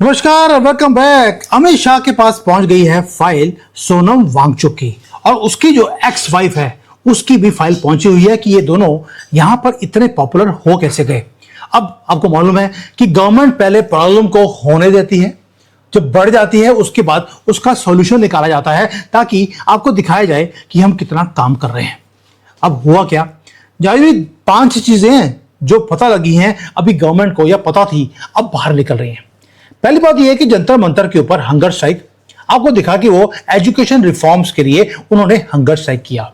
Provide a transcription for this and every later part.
नमस्कार, welcome back. Amit Shah के पास पहुंच गई है फाइल सोनम वांगचुक की, और उसकी जो एक्स वाइफ है उसकी भी फाइल पहुंची हुई है कि ये दोनों यहां पर इतने पॉपुलर हो कैसे गए। अब आपको मालूम है कि गवर्नमेंट पहले प्रॉब्लम को होने देती है, जब बढ़ जाती है उसके बाद उसका सॉल्यूशन निकाला जाता है ताकि आपको दिखाया जाए कि हम कितना काम कर रहे हैं। अब हुआ क्या, जाहिर 5 चीजें हैं जो पता लगी हैं अभी गवर्नमेंट को, या पता थी अब बाहर निकल रही हैं। पहली बात यह है कि जंतर मंतर के ऊपर हंगर स्ट्राइक आपको दिखा कि वो एजुकेशन रिफॉर्म्स के लिए उन्होंने हंगर स्ट्राइक किया,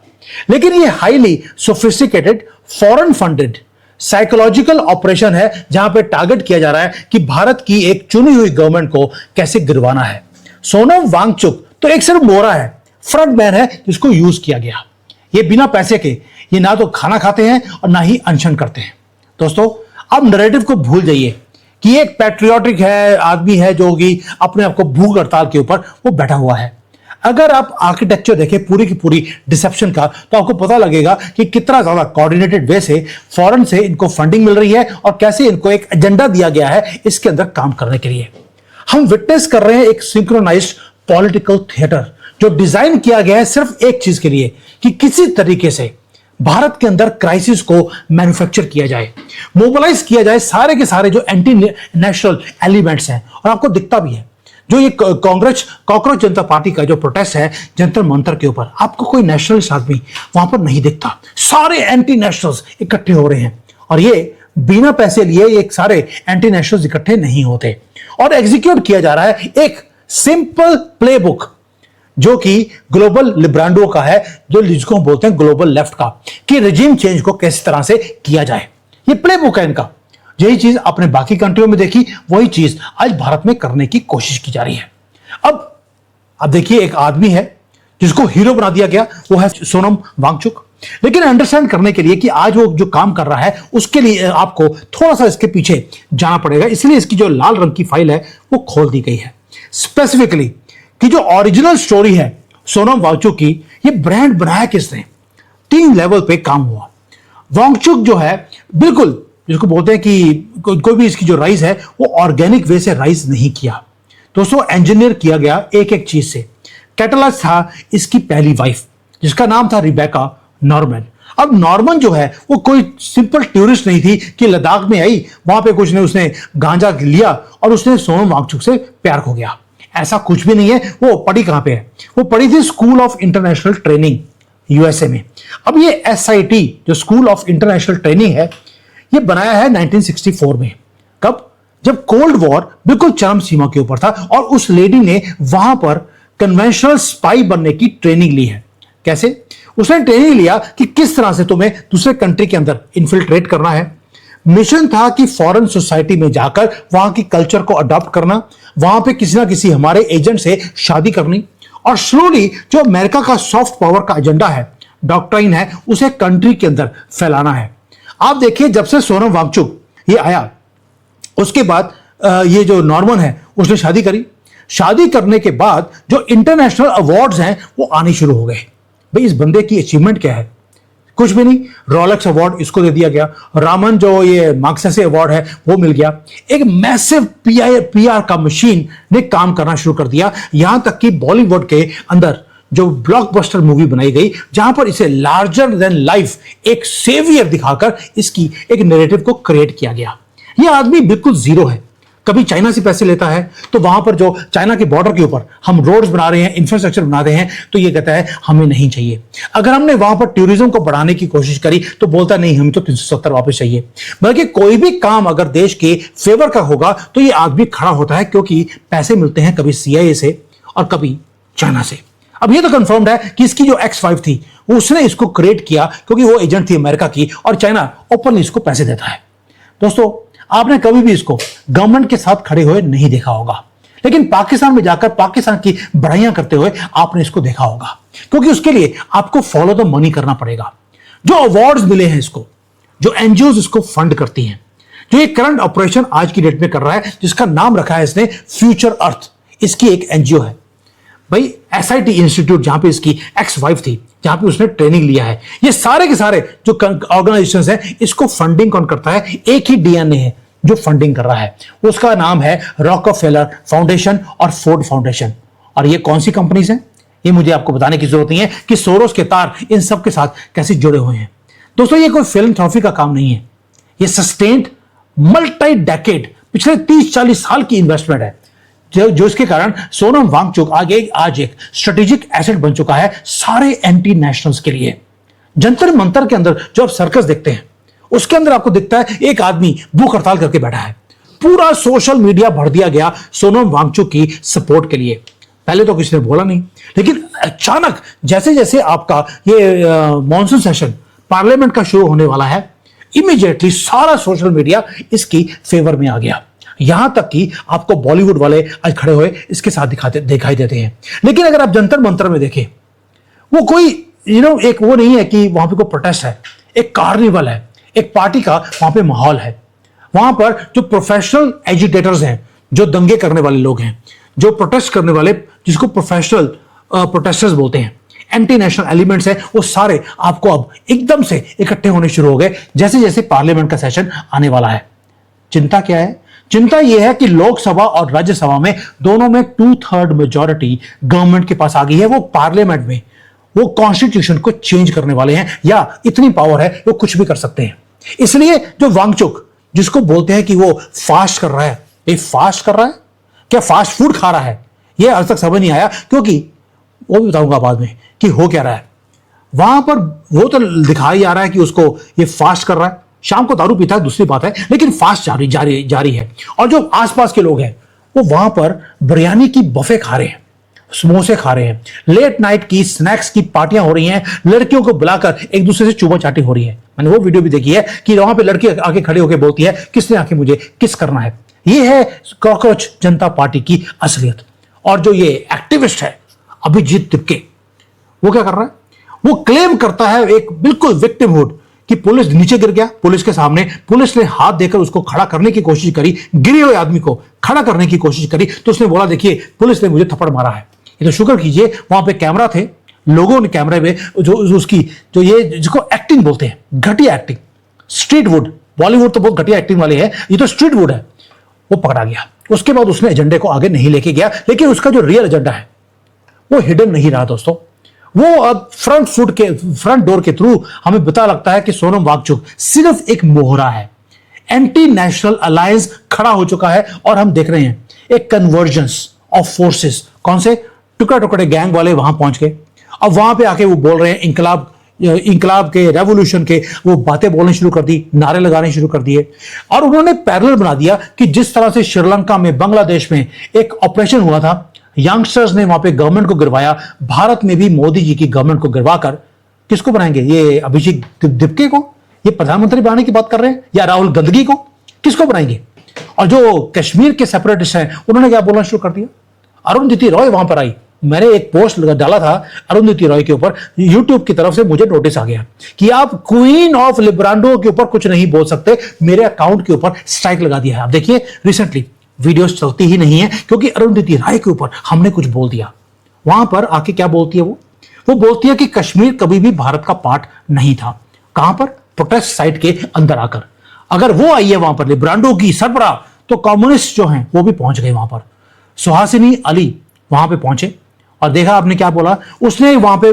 लेकिन ये highly sophisticated foreign funded psychological operation है जहां पे टारगेट किया जा रहा है कि भारत की एक चुनी हुई गवर्नमेंट को कैसे गिरवाना है। सोनम वांगचुक तो एक सिर्फ मोहरा है, फ्रंट मैन है जिसको यूज किया गया। ये बिना पैसे के ये ना तो खाना खाते हैं और ना ही अनशन करते हैं। दोस्तों, अब नैरेटिव को भूल जाइए कि एक पैट्रियोटिक है आदमी है जो कि अपने आप को भूख हड़ताल के ऊपर वो बैठा हुआ है। अगर आप आर्किटेक्चर देखें पूरी की पूरी डिसेप्शन का, तो आपको पता लगेगा कि कितना ज्यादा कोऑर्डिनेटेड वे से फॉरेन से इनको फंडिंग मिल रही है और कैसे इनको एक एजेंडा दिया गया है इसके अंदर काम करने के लिए। हम विटनेस कर रहे हैं एक सिंक्रोनाइज्ड पॉलिटिकल थिएटर जो डिजाइन किया गया है सिर्फ एक चीज के लिए कि किसी तरीके से भारत के अंदर क्राइसिस को मैन्युफैक्चर किया जाए, मोबिलाइज किया जाए सारे के सारे जो एंटी नेशनल एलिमेंट्स हैं। और आपको दिखता भी है जो ये कांग्रेस कॉकरोच जनता पार्टी का जो प्रोटेस्ट है जंतर मंतर के ऊपर, आपको कोई नेशनलिस्ट आदमी वहां पर नहीं दिखता। सारे एंटी नेशनल्स इकट्ठे हो रहे हैं और ये बिना पैसे लिए एक सारे एंटी नेशनल्स इकट्ठे नहीं होते। और एग्जीक्यूट किया जा रहा है एक सिंपल प्लेबुक जो कि ग्लोबल लिब्रांडो का है, जो जिसको बोलते हैं ग्लोबल लेफ्ट का, कि रिजीम चेंज को किस तरह से किया जाए। ये प्लेबुक है इनका। यही चीज आपने बाकी कंट्रियों में देखी, वही चीज आज भारत में करने की कोशिश की जा रही है। अब देखिए, एक आदमी है जिसको हीरो बना दिया गया, वो है सोनम वांगचुक। लेकिन अंडरस्टैंड करने के लिए कि आज वो जो काम कर रहा है उसके लिए आपको थोड़ा सा इसके पीछे जाना पड़ेगा। इसलिए इसकी जो लाल रंग की फाइल है वो खोल दी गई है। स्पेसिफिकली कि जो ओरिजिनल स्टोरी है सोनम वांगचुक की, ये ब्रांड बनाया किसने, 3 लेवल पे काम हुआ। वांगचुक जो है बिल्कुल जिसको बोलते हैं कि कोई भी इसकी जो राइस है वो ऑर्गेनिक वे से राइस नहीं किया दोस्तों, इंजीनियर किया गया एक एक चीज से। कैटलाइस्ट था इसकी पहली वाइफ जिसका नाम था रिबेका नॉर्मन। अब नॉर्मन जो है वो कोई सिंपल टूरिस्ट नहीं थी कि लद्दाख में आई, वहां पे कुछ नहीं, उसने गांजा लिया और उसने सोनम वांगचुक से प्यार हो गया। ऐसा कुछ भी नहीं है। वो पढ़ी कहां पे है, वो पढ़ी थी school of international training USA में। अब ये एसआईटी जो स्कूल ऑफ इंटरनेशनल ट्रेनिंग है ये बनाया है 1964 में। कब? जब कोल्ड वॉर बिल्कुल चरम सीमा के ऊपर था और उस लेडी ने वहां पर कन्वेंशनल स्पाई बनने की ट्रेनिंग ली है। कैसे? उसने ट्रेनिंग लिया कि किस तरह से तुम्हें दूसरे कंट्री के अंदर इन्फिल्ट्रेट करना है। मिशन था कि फॉरेन सोसाइटी में जाकर वहां की कल्चर को अडॉप्ट करना, वहां पे किसी ना किसी हमारे एजेंट से शादी करनी, और स्लोली जो अमेरिका का सॉफ्ट पावर का एजेंडा है, डॉक्ट्राइन है, उसे कंट्री के अंदर फैलाना है। आप देखिए, जब से सोनम वांगचुक ये आया उसके बाद ये जो नॉर्मन है उसने शादी करी। शादी करने के बाद जो इंटरनेशनल अवार्ड्स हैं वो आने शुरू हो गए। भाई, इस बंदे की अचीवमेंट क्या है? कुछ भी नहीं। रोलेक्स अवार्ड इसको दे दिया गया, रामन जो ये मार्क्सेसे अवार्ड है वो मिल गया। एक मैसिव पीआर का मशीन ने काम करना शुरू कर दिया, यहां तक कि बॉलीवुड के अंदर जो ब्लॉकबस्टर मूवी बनाई गई जहां पर इसे लार्जर देन लाइफ एक सेवियर दिखाकर इसकी एक नैरेटिव को क्रिएट किया गया। यह आदमी बिल्कुल जीरो है। कभी चाइना से पैसे लेता है तो वहां पर जो चाइना के बॉर्डर के ऊपर हम रोड्स बना रहे हैं, इंफ्रास्ट्रक्चर बना रहे हैं, तो ये कहता है हमें नहीं चाहिए। अगर हमने वहां पर टूरिज्म को बढ़ाने की कोशिश करी तो बोलता नहीं, हमें तो 370 वापस चाहिए। बल्कि कोई भी काम अगर देश के फेवर का होगा तो ये आदमी खड़ा होता है, क्योंकि पैसे मिलते हैं कभी सीआईए से और कभी चाइना से। अब ये तो कंफर्म्ड है कि इसकी जो एक्स वाइफ थी उसने इसको क्रिएट किया क्योंकि वो एजेंट थी अमेरिका की, और चाइना ओपनली इसको पैसे देता है। दोस्तों, आपने कभी भी इसको गवर्नमेंट के साथ खड़े हुए नहीं देखा होगा, लेकिन पाकिस्तान में जाकर पाकिस्तान की बढ़ाइयां करते हुए आपने इसको देखा होगा, क्योंकि उसके लिए आपको फॉलो द मनी करना पड़ेगा। जो अवार्ड्स मिले हैं इसको, जो एनजीओ इसको फंड करती हैं, जो ये करंट ऑपरेशन आज की डेट में कर रहा है जिसका नाम रखा है इसने फ्यूचर अर्थ, इसकी एक एनजीओ है। भाई, एसआईटी इंस्टीट्यूट जहां पे इसकी एक्स वाइफ थी, जहां पे उसने ट्रेनिंग लिया है, ये सारे के सारे जो ऑर्गेनाइजेशंस हैं इसको फंडिंग कौन करता है? एक ही डीएनए है जो फंडिंग कर रहा है, उसका नाम है रॉकफेलर फाउंडेशन और फोर्ड फाउंडेशन। और ये कौन सी कंपनीज हैं, ये मुझे आपको बताने की जरूरत नहीं है कि सोरोस के तार इन सब के साथ कैसे जुड़े हुए हैं। दोस्तों, ये कोई फिलैंथ्रोपी का काम नहीं है, ये सस्टेन्ड मल्टी डेकेड पिछले 30-40 साल की इन्वेस्टमेंट है, जो इसके कारण सोनम वांगचुक आज एक स्ट्रेटेजिक एसेट बन चुका है सारे एंटी नेशनल्स के लिए। जंतर मंतर के अंदर जो आप सर्कस देखते हैं, उसके अंदर आपको दिखता है एक आदमी भूख हड़ताल करके बैठा है। पूरा सोशल मीडिया भर दिया गया सोनम वांगचुक की सपोर्ट के लिए। पहले तो किसी ने बोला नहीं, लेकिन अचानक जैसे जैसे आपका ये मॉनसून सेशन पार्लियामेंट का शुरू होने वाला है, इमीडिएटली सारा सोशल मीडिया इसकी फेवर में आ गया। यहां तक कि आपको बॉलीवुड वाले आज खड़े हुए इसके साथ दिखाई देते हैं। लेकिन अगर आप जंतर मंतर में देखें, वो कोई एक वो नहीं है कि वहां पे कोई प्रोटेस्ट है, एक कार्निवल है, एक पार्टी का वहां पे माहौल है। वहां पर जो प्रोफेशनल एजिटेटर्स हैं, जो दंगे करने वाले लोग हैं, जो प्रोटेस्ट करने वाले, जिसको प्रोफेशनल प्रोटेस्टर्स बोलते हैं, एंटी नेशनल एलिमेंट्स हैं, वो सारे आपको अब एकदम से इकट्ठे होने शुरू हो गए जैसे जैसे पार्लियामेंट का सेशन आने वाला है। चिंता क्या है? चिंता यह है कि लोकसभा और राज्यसभा में दोनों में 2/3 मेजॉरिटी गवर्नमेंट के पास आ गई है। वो पार्लियामेंट में वो कॉन्स्टिट्यूशन को चेंज करने वाले हैं, या इतनी पावर है वो कुछ भी कर सकते हैं। इसलिए जो वांगचुक, जिसको बोलते हैं कि वो फास्ट कर रहा है, ये फास्ट कर रहा है क्या, फास्ट फूड खा रहा है, ये आज तक समझ नहीं आया। क्योंकि वो भी बताऊंगा बाद में कि हो क्या रहा है वहां पर। वो तो दिखाई जा रहा है कि उसको ये फास्ट कर रहा है, शाम को दारू पीता है दूसरी बात है, लेकिन फास्ट जारी है। और जो आसपास के लोग हैं वो वहां पर बिरयानी की बफे खा रहे हैं, समोसे खा रहे हैं, लेट नाइट की स्नैक्स की पार्टियां हो रही हैं, लड़कियों को बुलाकर एक दूसरे से चूमा चाटी हो रही है। मैंने वो वीडियो भी देखी है कि वहां पे लड़की आके खड़े होकर बोलती है, किसने आके मुझे किस करना है। ये है कॉकरोच जनता पार्टी की असलियत। और जो ये एक्टिविस्ट है अभिजीत तिपके, वो क्या कर रहा है? वो क्लेम करता है एक बिल्कुल विक्टिमहुड कि पुलिस नीचे गिर गया, पुलिस के सामने पुलिस ने हाथ देकर उसको खड़ा करने की कोशिश करी, गिरे हुए आदमी को खड़ा करने की कोशिश करी, तो उसने बोला देखिए पुलिस ने मुझे थप्पड़ मारा है। ये तो शुक्र कीजिए वहां पे कैमरा थे, लोगों ने कैमरे में जो उसकी जो ये जिसको एक्टिंग बोलते हैं, घटिया एक्टिंग, स्ट्रीट वुड, बॉलीवुड तो बहुत घटिया एक्टिंग वाले हैं, ये तो स्ट्रीट वुड है, वो पकड़ा गया। उसके बाद उसने एजेंडे को आगे नहीं लेके गया, लेकिन उसका जो रियल एजेंडा है वो हिडन नहीं रहा दोस्तों। वो अब फ्रंट डोर के थ्रू हमें पता लगता है कि सोनम वांगचुक सिर्फ एक मोहरा है। एंटी नेशनल अलायंस खड़ा हो चुका है और हम देख रहे हैं एक कन्वर्जेंस ऑफ फोर्सेस। कौन से? टुकड़े टुकड़े गैंग वाले वहां पहुंच गए, अब वहां पे आके वो बोल रहे हैं इंकलाब के, रेवोल्यूशन के, वो बातें बोलने शुरू कर दी, नारे लगाने शुरू कर दिए। और उन्होंने पैरेलल बना दिया कि जिस तरह से श्रीलंका में, बांग्लादेश में एक ऑपरेशन हुआ था, यंगस्टर्स ने वहां पे गवर्नमेंट को गिरवाया, भारत में भी मोदी जी की गवर्नमेंट को गिरवाकर किसको बनाएंगे? ये अभिजीत तिपके को, ये प्रधानमंत्री बनाने की बात कर रहे हैं, या राहुल गंदगी को, किसको बनाएंगे? और जो कश्मीर के सेपरेटिस्ट हैं उन्होंने क्या बोलना शुरू कर दिया? अरुंधति रॉय वहां पर आई, मैंने एक पोस्ट डाला था अरुंधति रॉय के ऊपर, यूट्यूब की तरफ से मुझे नोटिस आ गया कि आप क्वीन ऑफ लिब्रांडो के ऊपर कुछ नहीं बोल सकते, मेरे अकाउंट के ऊपर स्ट्राइक लगा दिया है। आप देखिए रिसेंटली वीडियोस चलती ही नहीं है क्योंकि अरुंधति राय के ऊपर हमने कुछ बोल दिया। वहां पर आके क्या बोलती है वो बोलती है कि कश्मीर कभी भी भारत का पार्ट नहीं था। कहां पर? प्रोटेस्ट साइट के अंदर आकर। अगर वो आई है वहां पर लिब्रांडो की सरबराह, तो कम्युनिस्ट जो हैं वो भी पहुंच गए वहां पर। सुहासिनी अली वहां पे पहुंचे और देखा आपने क्या बोला, उसने वहां पे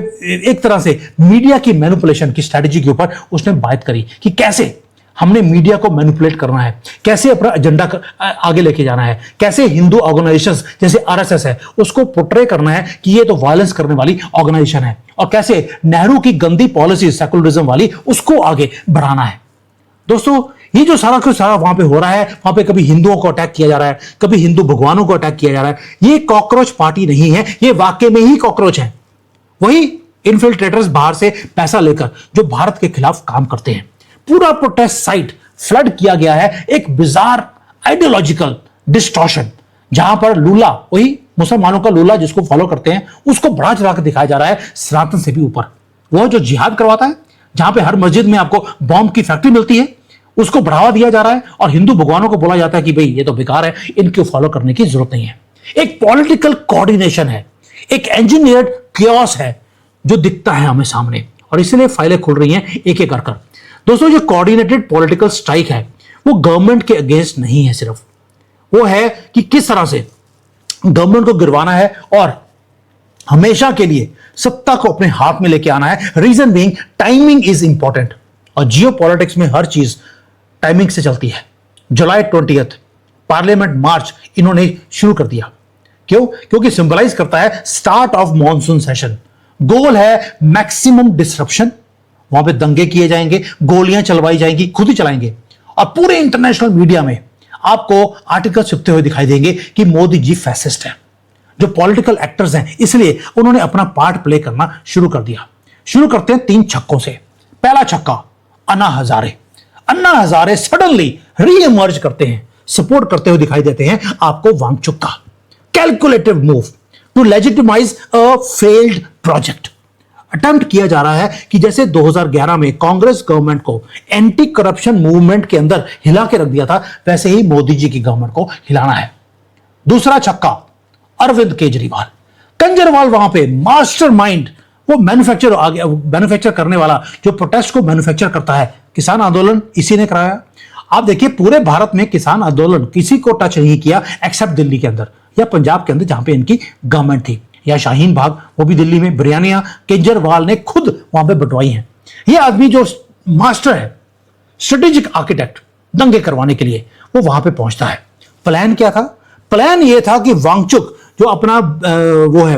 एक तरह से मीडिया की मैनिपुलेशन की स्ट्रेटजी के ऊपर उसने बात करी कि कैसे हमने मीडिया को मैनिपुलेट करना है, कैसे अपना एजेंडा आगे लेके जाना है, कैसे हिंदू ऑर्गेनाइजेशंस जैसे आरएसएस है उसको पोर्ट्रे करना है कि ये तो वायलेंस करने वाली ऑर्गेनाइजेशन है, और कैसे नेहरू की गंदी पॉलिसी सेकुलरिज्म वाली उसको आगे बढ़ाना है। दोस्तों, ये जो सारा कुछ सारा वहां पे हो रहा है, वहां पे कभी हिंदुओं को अटैक किया जा रहा है, कभी हिंदू भगवानों को अटैक किया जा रहा है, ये कॉकरोच पार्टी नहीं है, ये वाकई में ही कॉकरोच है। वही इन्फिल्ट्रेटर्स बाहर से पैसा लेकर जो भारत के खिलाफ काम करते हैं। पूरा प्रोटेस्ट साइट फ्लड किया गया है एक बिजार आइडियोलॉजिकल डिस्टॉर्शन, जहां पर लूला, वही मुसलमानों का लूला जिसको फॉलो करते हैं, उसको बढ़ा चढ़ा कर दिखाया जा रहा है सनातन से भी ऊपर। वो जो जिहाद करवाता है, जहां पे हर मस्जिद में आपको बॉम्ब की फैक्ट्री मिलती है, उसको बढ़ावा दिया जा रहा है, और हिंदू भगवानों को बोला जाता है कि भाई ये तो बेकार है, इनको फॉलो करने की जरूरत नहीं है। एक पॉलिटिकल कोऑर्डिनेशन है, एक इंजीनियर्ड क्योस है जो दिखता है हमें सामने, और इसलिए फाइलें खुल रही हैं एक एक कर। दोस्तों, जो कोऑर्डिनेटेड पॉलिटिकल स्ट्राइक है वो गवर्नमेंट के अगेंस्ट नहीं है, सिर्फ वो है कि किस तरह से गवर्नमेंट को गिरवाना है और हमेशा के लिए सत्ता को अपने हाथ में लेके आना है। Reason being timing is important, और जियो पॉलिटिक्स में हर चीज टाइमिंग से चलती है। जुलाई 20 पार्लियामेंट मार्च इन्होंने शुरू कर दिया। क्यों? क्योंकि सिंबलाइज करता है स्टार्ट ऑफ मॉनसून सेशन। गोल है मैक्सिमम डिसरप्शन, वहां पे दंगे किए जाएंगे, गोलियां चलवाई जाएंगी, खुद ही चलाएंगे, और पूरे इंटरनेशनल मीडिया में आपको आर्टिकल छपते हुए दिखाई देंगे कि मोदी जी फैसिस्ट हैं। जो पॉलिटिकल एक्टर्स हैं, इसलिए उन्होंने अपना पार्ट प्ले करना शुरू कर दिया। शुरू करते हैं 3 छक्कों से। पहला छक्का, अन्ना हजारे। अन्ना हजारे सडनली री इमर्ज करते हैं, सपोर्ट करते हुए दिखाई देते हैं आपको वांगचुक का। Calculative move to legitimise a failed project. Attempt किया जा रहा है कि जैसे 2011 में कांग्रेस गवर्नमेंट को एंटी करप्शन मूवमेंट के अंदर हिला के रख दिया था, वैसे ही मोदी जी की गवर्नमेंट को हिलाना है। दूसरा छक्का, अरविंद केजरीवाल। केजरीवाल वहां पे मास्टरमाइंड, वो मैन्युफैक्चर करने वाला, जो प्रोटेस्ट को मैन्युफैक्चर करता है। किसान आंदोलन इसी ने कराया। आप देखिए पूरे भारत में किसान आंदोलन किसी को टच नहीं किया एक्सेप्ट दिल्ली के अंदर या पंजाब के अंदर, जहां पे इनकी गवर्नमेंट थी, या शाहीन बाग, वो भी दिल्ली में, बिरयानियां केजरीवाल ने खुद वहां पे बंटवाई हैं। ये आदमी जो मास्टर है, स्ट्रेटेजिक आर्किटेक्ट दंगे करवाने के लिए, वो वहां पे पहुंचता है। प्लान क्या था? प्लान ये था कि वांगचुक जो अपना वो है,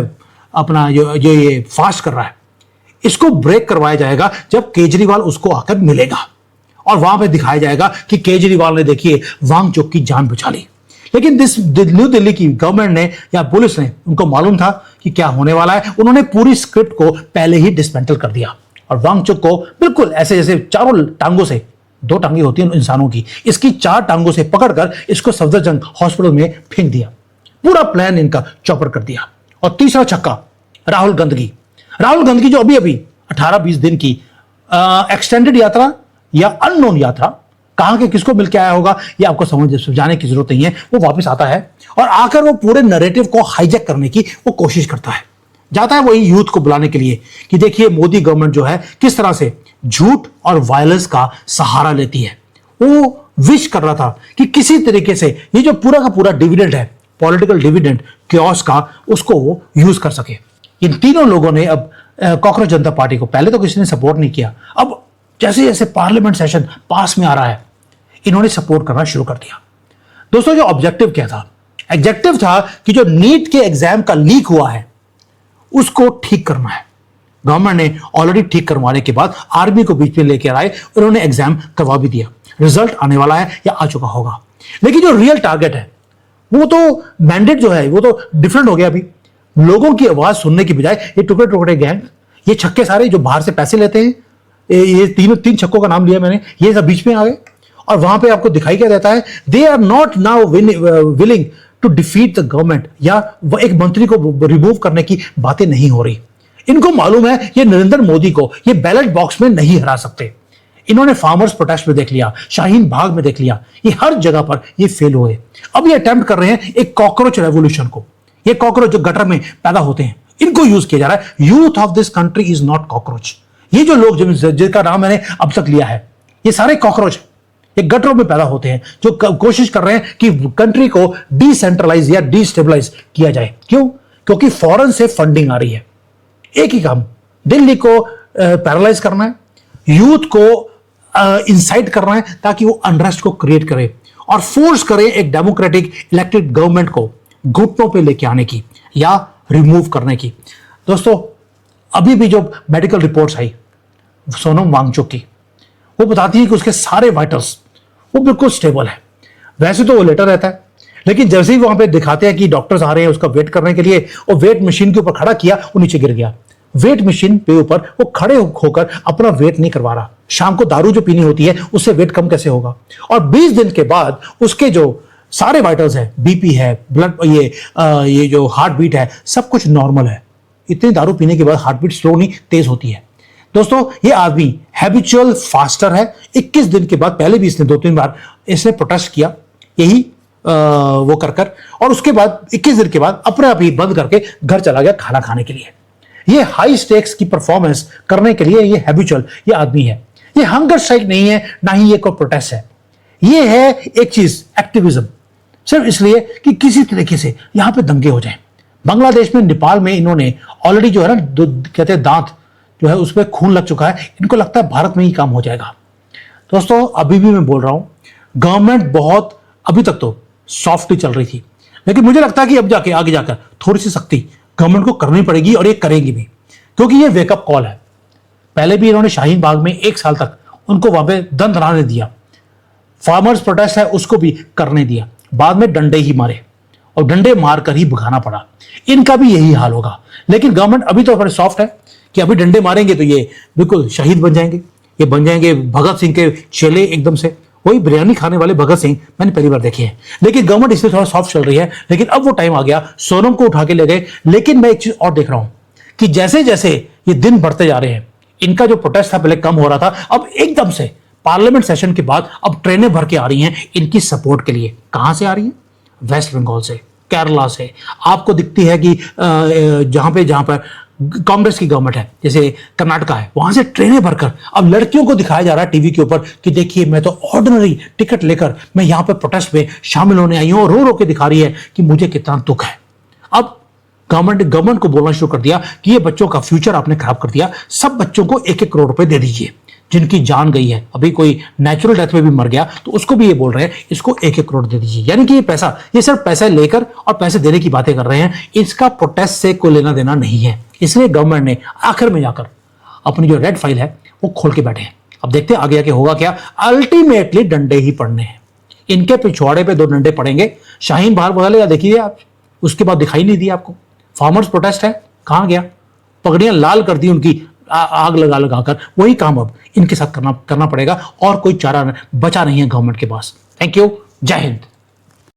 अपना जो ये फास्ट कर रहा है, इसको ब्रेक करवाया जाएगा जब केजरीवाल उसको आकर मिलेगा, और वहां पे दिखाया जाएगा कि केजरीवाल ने देखिए वांगचुक की जान बचा ली। लेकिन न्यू दिल्ली की गवर्नमेंट ने या पुलिस ने, उनको मालूम था कि क्या होने वाला है। उन्होंने पूरी स्क्रिप्ट को पहले ही डिसमेंटल कर दिया और वांगचुक को बिल्कुल ऐसे जैसे चारों टांगों से, 2 टांगे होती हैं इंसानों की, इसकी 4 टांगों से पकड़कर इसको सफदरजंग हॉस्पिटल में फेंक दिया। पूरा प्लान इनका चौपट कर दिया। और तीसरा छक्का, राहुल गांधी। राहुल गांधी जो अभी अभी 18-20 दिन की एक्सटेंडेड यात्रा या अननोन यात्रा, कहां के किसको मिलकर आया होगा ये आपको समझाने की जरूरत नहीं है। वो वापस आता है और आकर वो पूरे नैरेटिव को हाईजैक करने की वो कोशिश करता है। जाता है वही यूथ को बुलाने के लिए कि देखिए मोदी गवर्नमेंट जो है किस तरह से झूठ और वायलेंस का सहारा लेती है। वो विश कर रहा था कि किसी तरीके से ये जो पूरा का पूरा डिविडेंड है, पॉलिटिकल डिविडेंड क्योस का, उसको वो यूज कर सके। इन तीनों लोगों ने अब कॉकरोच जनता पार्टी को, पहले तो किसी ने सपोर्ट नहीं किया, अब जैसे जैसे पार्लियामेंट सेशन पास में आ रहा है, इन्होंने सपोर्ट करना शुरू कर दिया। दोस्तों जो ऑब्जेक्टिव क्या था? ऑब्जेक्टिव था कि जो नीट के एग्जाम का लीक हुआ है उसको ठीक करना है। गवर्नमेंट ने ऑलरेडी ठीक करवाने के बाद आर्मी को बीच में लेकर आए, उन्होंने एग्जाम करवा भी दिया। रिजल्ट आने वाला है या आ चुका होगा, लेकिन जो रियल टारगेट है, वो तो मैंडेट जो है वो तो डिफरेंट हो गया। अभी लोगों की आवाज सुनने की बजाय ये टुकड़े टुकड़े गैंग, ये छक्के सारे जो बाहर से पैसे लेते हैं, ये तीन छक्कों का नाम लिया मैंने, ये सब बीच में आ गए। और वहां पे आपको दिखाई क्या देता है? They are not now willing to defeat the government, या एक मंत्री को रिमूव करने की बातें नहीं हो रही। इनको मालूम है ये नरेंद्र मोदी को ये बैलेट बॉक्स में नहीं हरा सकते। इन्होंने फार्मर्स प्रोटेस्ट में देख लिया, शाहीन बाग में देख लिया, ये हर जगह पर ये फेल हुए। अब ये अटेम्प्ट कर रहे हैं एक कॉकरोच रेवोल्यूशन को। ये कॉकरोच जो गटर में पैदा होते हैं, इनको यूज किया जा रहा है। Youth of this country is not cockroach. ये जो लोग जिनका नाम मैंने अब तक लिया है, ये सारे कॉकरोच, ये गटरों में पैदा होते हैं जो कोशिश कर रहे हैं कि कंट्री को डिसेंट्रलाइज या डिस्टेबलाइज किया जाए। क्यों? क्योंकि फॉरेन से फंडिंग आ रही है। एक ही काम, दिल्ली को पैरालाइज करना है, यूथ को इंसाइट करना है ताकि वो अनरेस्ट को क्रिएट करे और फोर्स करे एक डेमोक्रेटिक इलेक्टेड गवर्नमेंट को घुटनों पे लेके आने की या रिमूव करने की। दोस्तों अभी भी जो मेडिकल रिपोर्ट्स आई सोनम वांगचुक की, वो बताती है कि उसके सारे वाइटल्स वो बिल्कुल स्टेबल है। वैसे तो वो लेटर रहता है, लेकिन जैसे ही वहां पे दिखाते हैं कि डॉक्टर्स आ रहे हैं उसका वेट करने के लिए, और वेट मशीन के ऊपर खड़ा किया, वो नीचे गिर गया। वेट मशीन पे ऊपर वो खड़े होकर अपना वेट नहीं करवा रहा। शाम को दारू जो पीनी होती है उससे वेट कम कैसे होगा? और 20 दिन के बाद उसके जो सारे वाइटल्स है, बीपी है, ब्लड, ये जो हार्ट बीट है, सब कुछ नॉर्मल है। इतनी दारू पीने के बाद हार्ट बीट स्लो नहीं, तेज होती है। दोस्तों ये आदमी हैबिचुअल फास्टर है। 21 दिन के बाद, पहले भी इसने 2-3 बार इसने प्रोटेस्ट किया यही वो कर, और उसके बाद 21 दिन के बाद अपने आप ही बंद करके घर चला गया खाना खाने के लिए। ये हाई स्टेक्स की परफॉर्मेंस करने के लिए ये हैबिचुअल ये आदमी है। ये हंगर स्ट्राइक नहीं है, ना ही ये कोई प्रोटेस्ट है। ये है एक चीज, एक्टिविज्म, सिर्फ इसलिए कि किसी तरीके से यहां पे दंगे हो जाएं। बांग्लादेश में, नेपाल में इन्होंने ऑलरेडी जो है ना, कहते हैं दांत जो है उस पर खून लग चुका है, इनको लगता है भारत में ही काम हो जाएगा। दोस्तों अभी भी मैं बोल रहा हूं, गवर्नमेंट बहुत अभी तक तो सॉफ्ट ही चल रही थी, लेकिन मुझे लगता है कि अब जाके आगे जाकर थोड़ी सी सख्ती गवर्नमेंट को करनी पड़ेगी, और ये करेंगी भी, क्योंकि ये वेकअप कॉल है। पहले भी इन्होंने शाहीन बाग में 1 साल तक उनको वहां पे दंडनाने दिया, फार्मर्स प्रोटेस्ट है उसको भी करने दिया, बाद में डंडे ही मारे और डंडे मारकर ही भगाना पड़ा। इनका भी यही हाल होगा, लेकिन गवर्नमेंट अभी तो बड़े सॉफ्ट है कि अभी डंडे मारेंगे तो ये बिल्कुल शहीद बन जाएंगे, ये बन जाएंगे भगत सिंह के चेले एकदम से। वही बिरयानी खाने वाले भगत सिंह मैंने पहली बार देखे हैं, लेकिन गवर्नमेंट इसलिए थोड़ा सॉफ्ट चल रही है। लेकिन अब वो टाइम आ गया, सोनम को उठा के ले गए। लेकिन मैं एक चीज और देख रहा हूं कि जैसे जैसे ये दिन बढ़ते जा रहे हैं, इनका जो प्रोटेस्ट था पहले कम हो रहा था, अब एकदम से पार्लियामेंट सेशन के बाद अब ट्रेनें भर के आ रही हैं इनकी सपोर्ट के लिए। कहां से आ रही है? वेस्ट बंगाल से, केरला से। आपको दिखती है कि जहां पर कांग्रेस की गवर्नमेंट है, जैसे कर्नाटका है, वहां से ट्रेनें भरकर अब लड़कियों को दिखाया जा रहा है टीवी के ऊपर कि देखिए मैं तो ऑर्डिनरी टिकट लेकर मैं यहां पर प्रोटेस्ट में शामिल होने आई हूं, और रो रो के दिखा रही है कि मुझे कितना दुख है। अब गवर्नमेंट को बोलना शुरू कर दिया कि ये बच्चों का फ्यूचर आपने खराब कर दिया, सब बच्चों को 1-1 करोड़ रुपए दे दीजिए जिनकी जान गई है। अभी कोई नेचुरल डेथ में भी मर गया तो उसको भी ये बोल रहे हैं इसको 1-1 करोड़ दे दीजिए। यानी कि ये सिर्फ पैसा लेकर और पैसे देने की बातें कर रहे हैं, इसका प्रोटेस्ट से कोई लेना देना नहीं है। इसलिए गवर्नमेंट ने आखिर में जाकर अपनी जो रेड फाइल है वो खोल के बैठे हैं। अब देखते हैं आगे आगे होगा क्या। अल्टीमेटली डंडे ही पड़ने हैं, इनके पिछवाड़े पे 2 डंडे पड़ेंगे। शाहीन बाहर बदले या देखिए आप, उसके बाद दिखाई नहीं दिया आपको। फार्मर्स प्रोटेस्ट है, कहां गया? पगड़ियां लाल कर दी उनकी, आग लगा लगाकर। वही काम अब इनके साथ करना पड़ेगा, और कोई चारा बचा नहीं है गवर्नमेंट के पास। थैंक यू, जय हिंद।